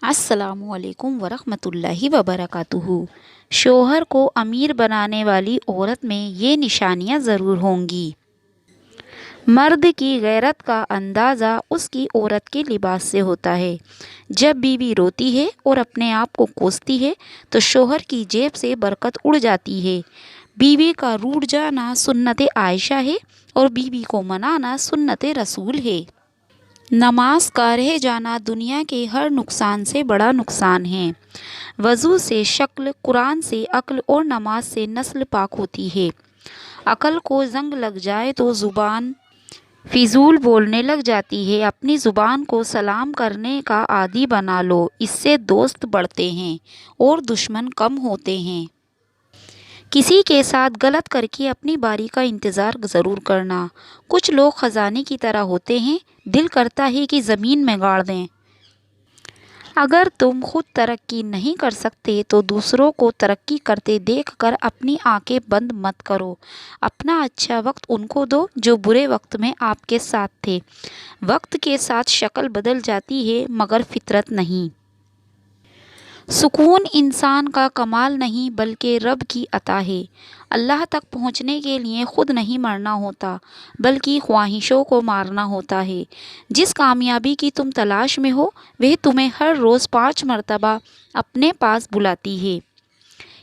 अस्सलामु अलैकुम वरहमतुल्लाहि वबरकातुहू। शोहर को अमीर बनाने वाली औरत में ये निशानियाँ ज़रूर होंगी। मर्द की गैरत का अंदाज़ा उसकी औरत के लिबास से होता है। जब बीवी रोती है और अपने आप को कोसती है तो शोहर की जेब से बरकत उड़ जाती है। बीवी का रूठ जाना सुन्नत आयशा है और बीवी को मनाना सुन्नत रसूल है। नमाज का रह जाना दुनिया के हर नुकसान से बड़ा नुकसान है। वज़ू से शक्ल, कुरान से अक्ल और नमाज से नस्ल पाक होती है। अकल को जंग लग जाए तो ज़ुबान फिजूल बोलने लग जाती है। अपनी ज़ुबान को सलाम करने का आदी बना लो, इससे दोस्त बढ़ते हैं और दुश्मन कम होते हैं। किसी के साथ गलत करके अपनी बारी का इंतज़ार ज़रूर करना। कुछ लोग ख़जाने की तरह होते हैं, दिल करता है कि ज़मीन में गाड़ दें। अगर तुम खुद तरक्की नहीं कर सकते तो दूसरों को तरक्की करते देखकर अपनी आंखें बंद मत करो। अपना अच्छा वक्त उनको दो जो बुरे वक्त में आपके साथ थे। वक्त के साथ शक्ल बदल जाती है मगर फितरत नहीं। सुकून इंसान का कमाल नहीं बल्कि रब की अता है। अल्लाह तक पहुँचने के लिए खुद नहीं मरना होता बल्कि ख्वाहिशों को मारना होता है। जिस कामयाबी की तुम तलाश में हो वह तुम्हें हर रोज़ 5 मरतबा अपने पास बुलाती है।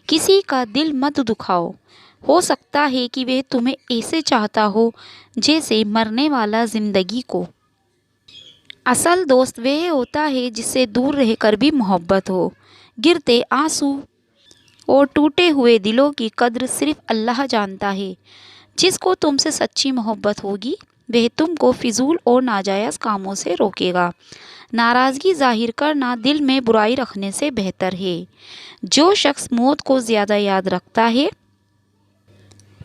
किसी का दिल मत दुखाओ, हो सकता है कि वह तुम्हें ऐसे चाहता हो जैसे मरने वाला ज़िंदगी को। असल दोस्त वह होता है जिससे दूर रहकर भी मोहब्बत हो। गिरते आंसू और टूटे हुए दिलों की कद्र सिर्फ अल्लाह जानता है। जिसको तुमसे सच्ची मोहब्बत होगी वह तुमको फिजूल और नाजायज़ कामों से रोकेगा। नाराज़गी जाहिर करना दिल में बुराई रखने से बेहतर है। जो शख्स मौत को ज़्यादा याद रखता है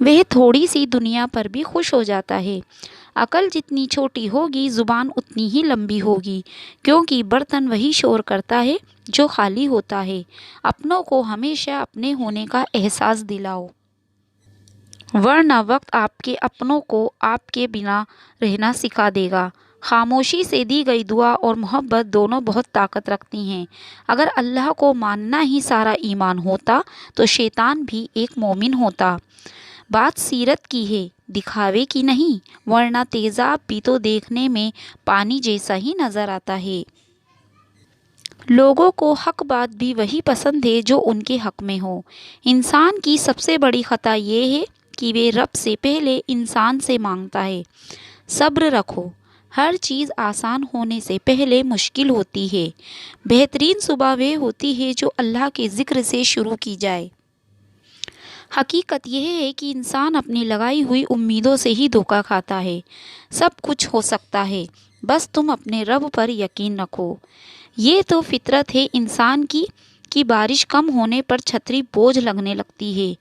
वह थोड़ी सी दुनिया पर भी खुश हो जाता है। अकल जितनी छोटी होगी ज़ुबान उतनी ही लंबी होगी, क्योंकि बर्तन वही शोर करता है जो खाली होता है। अपनों को हमेशा अपने होने का एहसास दिलाओ, वरना वक्त आपके अपनों को आपके बिना रहना सिखा देगा। खामोशी से दी गई दुआ और मोहब्बत दोनों बहुत ताकत रखती हैं। अगर अल्लाह को मानना ही सारा ईमान होता तो शैतान भी एक मोमिन होता। बात सीरत की है, दिखावे की नहीं, वरना तेज़ाब भी तो देखने में पानी जैसा ही नज़र आता है। लोगों को हक बात भी वही पसंद है जो उनके हक में हो। इंसान की सबसे बड़ी ख़ता ये है कि वे रब से पहले इंसान से मांगता है। सब्र रखो, हर चीज़ आसान होने से पहले मुश्किल होती है। बेहतरीन सुबह वह होती है जो अल्लाह के ज़िक्र से शुरू की जाए। हकीकत यह है कि इंसान अपनी लगाई हुई उम्मीदों से ही धोखा खाता है। सब कुछ हो सकता है, बस तुम अपने रब पर यकीन रखो। ये तो फितरत है इंसान की कि बारिश कम होने पर छतरी बोझ लगने लगती है।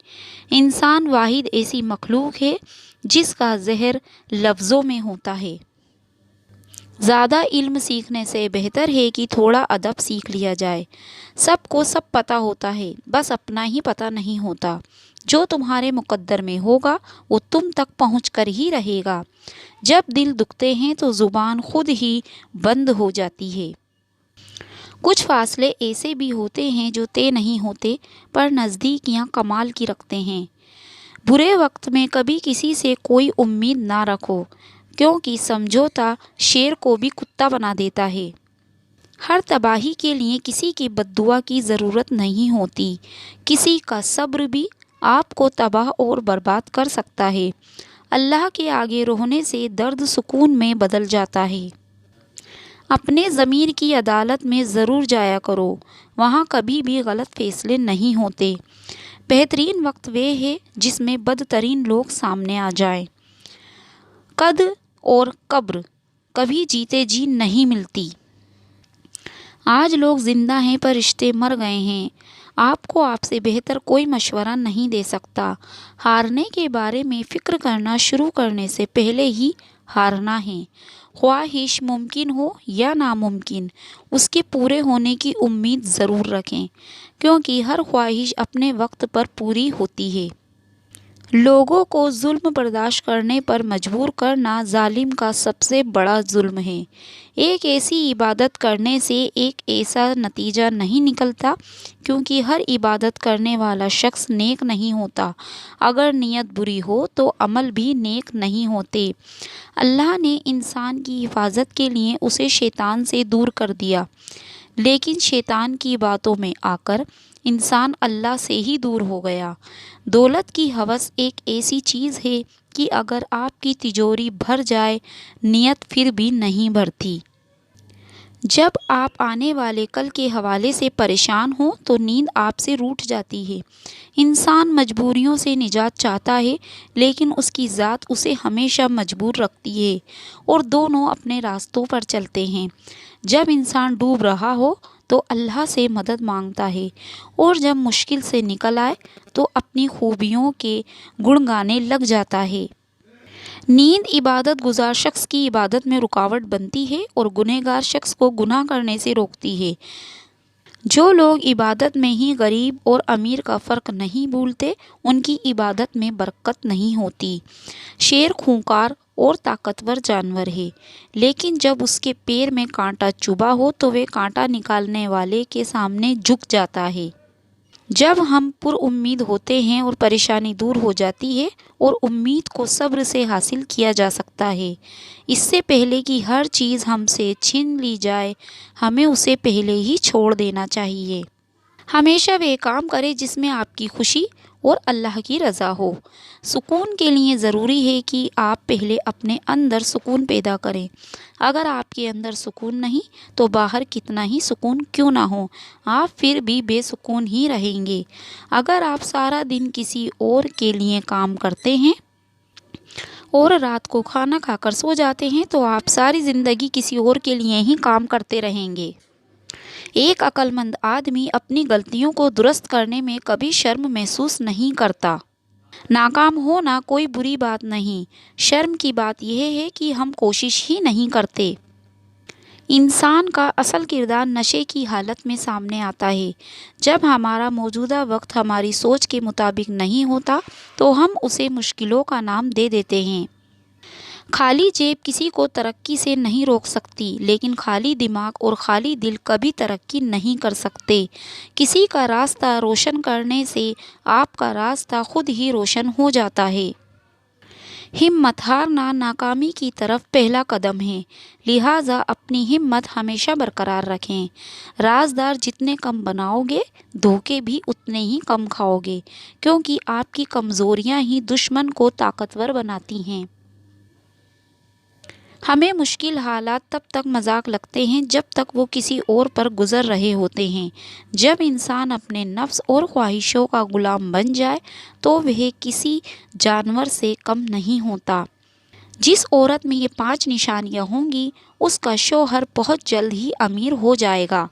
इंसान वाहिद ऐसी मखलूक है जिसका ज़हर लफ्ज़ों में होता है। ज़्यादा इल्म सीखने से बेहतर है कि थोड़ा अदब सीख लिया जाए। सबको सब पता होता है, बस अपना ही पता नहीं होता। जो तुम्हारे मुकद्दर में होगा वो तुम तक पहुँच कर ही रहेगा। जब दिल दुखते हैं तो ज़ुबान खुद ही बंद हो जाती है। कुछ फासले ऐसे भी होते हैं जो तय नहीं होते पर नज़दीकियाँ कमाल की रखते हैं। बुरे वक्त में कभी किसी से कोई उम्मीद ना रखो, क्योंकि समझौता शेर को भी कुत्ता बना देता है। हर तबाही के लिए किसी की बद्दुआ की ज़रूरत नहीं होती। किसी का सब्र भी आपको तबाह और बर्बाद कर सकता है। अल्लाह के आगे रोने से दर्द सुकून में बदल जाता है। अपने ज़मीर की अदालत में ज़रूर जाया करो, वहाँ कभी भी गलत फैसले नहीं होते। बेहतरीन वक्त वे है जिसमें बदतरीन लोग सामने आ जाएं। कद और कब्र कभी जीते जी नहीं मिलती। आज लोग जिंदा हैं पर रिश्ते मर गए हैं। आपको आपसे बेहतर कोई मशवरा नहीं दे सकता। हारने के बारे में फ़िक्र करना शुरू करने से पहले ही हारना है। ख्वाहिश मुमकिन हो या नामुमकिन, उसके पूरे होने की उम्मीद ज़रूर रखें, क्योंकि हर ख्वाहिश अपने वक्त पर पूरी होती है। لوگوں کو ظلم برداشت کرنے پر مجبور کرنا ظالم کا سب سے بڑا ظلم ہے۔ ایک ایسی عبادت کرنے سے ایک ایسا نتیجہ نہیں نکلتا، کیونکہ ہر عبادت کرنے والا شخص نیک نہیں ہوتا۔ اگر نیت بری ہو تو عمل بھی نیک نہیں ہوتے۔ اللہ نے انسان کی حفاظت کے لیے اسے شیطان سے دور کر دیا، لیکن شیطان کی باتوں میں آ کر انسان اللہ سے ہی دور ہو گیا۔ دولت کی ہوس ایک ایسی چیز ہے کہ اگر آپ کی تجوری بھر جائے، نیت پھر بھی نہیں بھرتی۔ جب آپ آنے والے کل کے حوالے سے پریشان ہوں تو نیند آپ سے روٹھ جاتی ہے۔ انسان مجبوریوں سے نجات چاہتا ہے، لیکن اس کی ذات اسے ہمیشہ مجبور رکھتی ہے، اور دونوں اپنے راستوں پر چلتے ہیں۔ جب انسان ڈوب رہا ہو تو اللہ سے مدد مانگتا ہے، اور جب مشکل سے نکل آئے تو اپنی خوبیوں کے گن گانے لگ جاتا ہے۔ نیند عبادت گزار شخص کی عبادت میں رکاوٹ بنتی ہے اور گنہگار شخص کو گناہ کرنے سے روکتی ہے۔ جو لوگ عبادت میں ہی غریب اور امیر کا فرق نہیں بھولتے، ان کی عبادت میں برکت نہیں ہوتی۔ شیر خونخوار اور طاقتور جانور ہے، لیکن جب اس کے پیر میں کانٹا چبھا ہو تو وہ کانٹا نکالنے والے کے سامنے جھک جاتا ہے۔ جب ہم پر امید ہوتے ہیں اور پریشانی دور ہو جاتی ہے، اور امید کو صبر سے حاصل کیا جا سکتا ہے۔ اس سے پہلے کہ ہر چیز ہم سے چھین لی جائے، ہمیں اسے پہلے ہی چھوڑ دینا چاہیے۔ ہمیشہ وہ کام کرے جس میں آپ کی خوشی اور اللہ کی رضا ہو۔ سکون کے لیے ضروری ہے کہ آپ پہلے اپنے اندر سکون پیدا کریں۔ اگر آپ کے اندر سکون نہیں تو باہر کتنا ہی سکون کیوں نہ ہو، آپ پھر بھی بے سکون ہی رہیں گے۔ اگر آپ سارا دن کسی اور کے لیے کام کرتے ہیں اور رات کو کھانا کھا کر سو جاتے ہیں تو آپ ساری زندگی کسی اور کے لیے ہی کام کرتے رہیں گے۔ ایک عقل مند آدمی اپنی غلطیوں کو درست کرنے میں کبھی شرم محسوس نہیں کرتا۔ ناکام ہونا کوئی بری بات نہیں، شرم کی بات یہ ہے کہ ہم کوشش ہی نہیں کرتے۔ انسان کا اصل کردار نشے کی حالت میں سامنے آتا ہے۔ جب ہمارا موجودہ وقت ہماری سوچ کے مطابق نہیں ہوتا تو ہم اسے مشکلوں کا نام دے دیتے ہیں۔ خالی جیب کسی کو ترقی سے نہیں روک سکتی، لیکن خالی دماغ اور خالی دل کبھی ترقی نہیں کر سکتے۔ کسی کا راستہ روشن کرنے سے آپ کا راستہ خود ہی روشن ہو جاتا ہے۔ ہمت ہارنا ناکامی کی طرف پہلا قدم ہے، لہٰذا اپنی ہمت ہمیشہ برقرار رکھیں۔ رازدار جتنے کم بناؤ گے، دھوکے بھی اتنے ہی کم کھاؤ گے، کیونکہ آپ کی کمزوریاں ہی دشمن کو طاقتور بناتی ہیں۔ ہمیں مشکل حالات تب تک مذاق لگتے ہیں جب تک وہ کسی اور پر گزر رہے ہوتے ہیں۔ جب انسان اپنے نفس اور خواہشوں کا غلام بن جائے تو وہ کسی جانور سے کم نہیں ہوتا۔ جس عورت میں یہ 5 نشانیاں ہوں گی، اس کا شوہر بہت جلد ہی امیر ہو جائے گا۔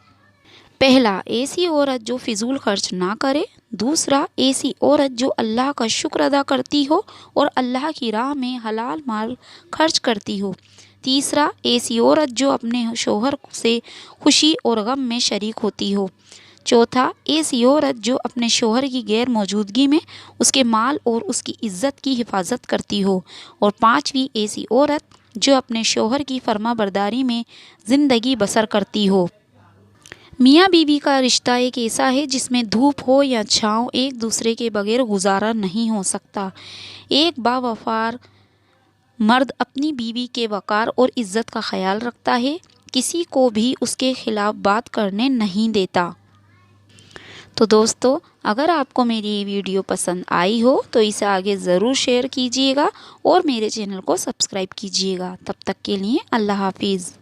پہلا، ایسی عورت جو فضول خرچ نہ کرے۔ دوسرا، ایسی عورت جو اللہ کا شکر ادا کرتی ہو اور اللہ کی راہ میں حلال مال خرچ کرتی ہو۔ تیسرا، ایسی عورت جو اپنے شوہر سے خوشی اور غم میں شریک ہوتی ہو۔ چوتھا، ایسی عورت جو اپنے شوہر کی غیر موجودگی میں اس کے مال اور اس کی عزت کی حفاظت کرتی ہو۔ اور پانچویں، ایسی عورت جو اپنے شوہر کی فرما برداری میں زندگی بسر کرتی ہو۔ میاں بیوی کا رشتہ ایک ایسا ہے جس میں دھوپ ہو یا چھاؤں، ایک دوسرے کے بغیر گزارا نہیں ہو سکتا۔ ایک باوقار مرد اپنی بیوی کے وقار اور عزت کا خیال رکھتا ہے، کسی کو بھی اس کے خلاف بات کرنے نہیں دیتا۔ تو دوستو، اگر آپ کو میری یہ ویڈیو پسند آئی ہو تو اسے آگے ضرور شیئر کیجیے گا اور میرے چینل کو سبسکرائب کیجیے گا۔ تب تک کے لیے اللہ حافظ۔